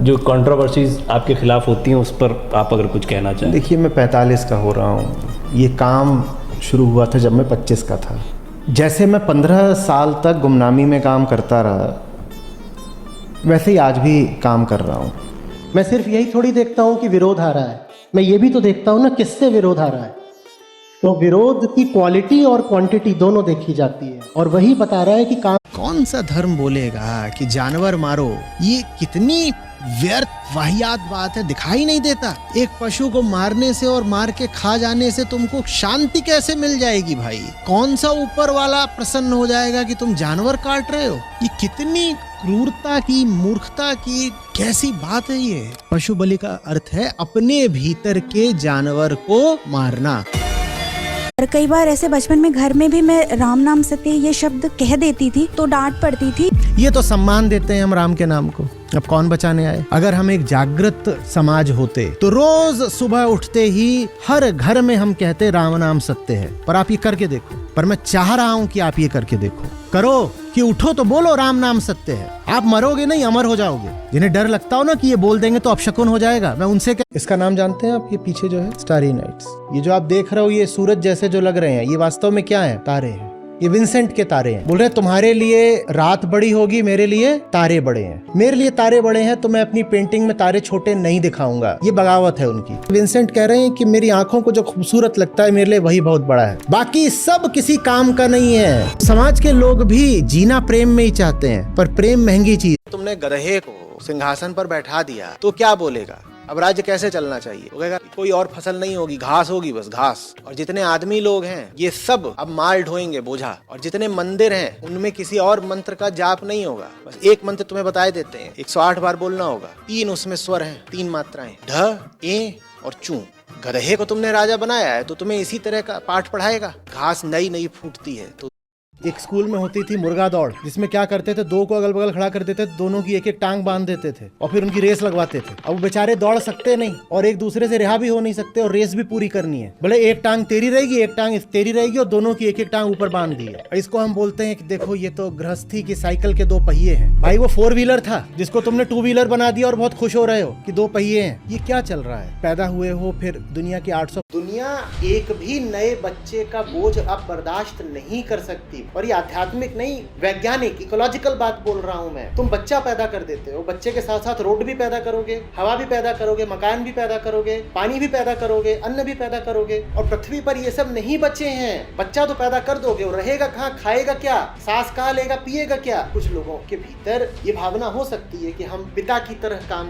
जो कंट्रोवर्सीज आपके खिलाफ होती हैं उस पर आप अगर कुछ कहना चाहें। देखिए, मैं 45 का हो रहा हूँ। ये काम शुरू हुआ था जब मैं 25 का था। जैसे मैं 15 साल तक गुमनामी में काम करता रहा, वैसे ही आज भी काम कर रहा हूँ। मैं सिर्फ यही थोड़ी देखता हूँ कि विरोध आ रहा है, मैं ये भी तो देखता हूँ ना किससे विरोध आ रहा है। तो विरोध की क्वालिटी और क्वांटिटी दोनों देखी जाती है, और वही बता रहा है कि काम कौन सा धर्म बोलेगा कि जानवर मारो। ये कितनी व्यर्थ वाहियात बात है, दिखाई नहीं देता। एक पशु को मारने से और मार के खा जाने से तुमको शांति कैसे मिल जाएगी भाई? कौन सा ऊपर वाला प्रसन्न हो जाएगा कि तुम जानवर काट रहे हो? ये कितनी क्रूरता की, मूर्खता की कैसी बात है ये। पशु बलि का अर्थ है अपने भीतर के जानवर को मारना। और कई बार ऐसे बचपन में घर में भी मैं राम नाम सत्य ये शब्द कह देती थी तो डांट पड़ती थी। ये तो सम्मान देते हैं हम राम के नाम को, अब कौन बचाने आए। अगर हम एक जागृत समाज होते तो रोज सुबह उठते ही हर घर में हम कहते राम नाम सत्य है। पर आप ये करके देखो, पर मैं चाह रहा हूं कि आप ये करके देखो, करो कि उठो तो बोलो राम नाम सत्य है। आप मरोगे नहीं, अमर हो जाओगे। जिन्हें डर लगता हो ना कि ये बोल देंगे तो अपशकुन हो जाएगा, मैं उनसे इसका नाम जानते हैं आप? ये पीछे जो है स्टारी नाइट्स, ये जो आप देख रहे हो ये सूरज जैसे जो लग रहे हैं, ये वास्तव में क्या है? तारे हैं। ये विंसेंट के तारे हैं। बोल रहे तुम्हारे लिए रात बड़ी होगी, मेरे लिए तारे बड़े हैं। मेरे लिए तारे बड़े हैं तो मैं अपनी पेंटिंग में तारे छोटे नहीं दिखाऊंगा। ये बगावत है उनकी। विंसेंट कह रहे हैं कि मेरी आंखों को जो खूबसूरत लगता है मेरे लिए वही बहुत बड़ा है, बाकी सब किसी काम का नहीं है। समाज के लोग भी जीना प्रेम में ही चाहते हैं, पर प्रेम महंगी चीज। तुमने गधे को सिंहासन पर बैठा दिया तो क्या बोलेगा? अब राज्य कैसे चलना चाहिए? वो कहेगा कोई और फसल नहीं होगी, घास होगी, बस घास। और जितने आदमी लोग हैं ये सब अब माल ढोएंगे बोझा। और जितने मंदिर हैं उनमें किसी और मंत्र का जाप नहीं होगा, बस एक मंत्र तुम्हें बताए देते हैं, 108 बार बोलना होगा। 3 उसमें स्वर हैं, 3 मात्राएं, ढ, ए और चू। गधे को तुमने राजा बनाया है तो तुम्हें इसी तरह का पाठ पढ़ाएगा। घास नई नई फूटती है। तो एक स्कूल में होती थी मुर्गा दौड़, जिसमें क्या करते थे, 2 को अगल बगल खड़ा कर देते थे, दोनों की एक एक टांग बांध देते थे और फिर उनकी रेस लगवाते थे। अब वो बेचारे दौड़ सकते नहीं और एक दूसरे से रिहा भी हो नहीं सकते और रेस भी पूरी करनी है। भले एक टांग तेरी रहेगी, एक टांग तेरी रहेगी और दोनों की एक एक टांग ऊपर बांध दी है। इसको हम बोलते हैं कि देखो ये तो गृहस्थी की साइकिल के 2 पहिए हैं। भाई वो 4 व्हीलर था जिसको तुमने 2 व्हीलर बना दिया और बहुत खुश हो रहे हो कि 2 पहिए हैं। ये क्या चल रहा है? पैदा हुए हो फिर दुनिया की 800 दुनिया एक भी नए बच्चे का बोझ अब बर्दाश्त नहीं कर सकती। और ये आध्यात्मिक नहीं, वैज्ञानिक इकोलॉजिकल बात बोल रहा हूँ मैं। तुम बच्चा पैदा कर देते हो, बच्चे के साथ साथ रोड भी पैदा करोगे, हवा भी पैदा करोगे, मकान भी पैदा करोगे, पानी भी पैदा करोगे, अन्न भी पैदा करोगे। और पृथ्वी पर ये सब नहीं बचे हैं। बच्चा तो पैदा कर दोगे और रहेगा कहाँ, खाएगा क्या, सांस कहाँ लेगा, पिएगा क्या? कुछ लोगों के भीतर ये भावना हो सकती है कि हम पिता की तरह काम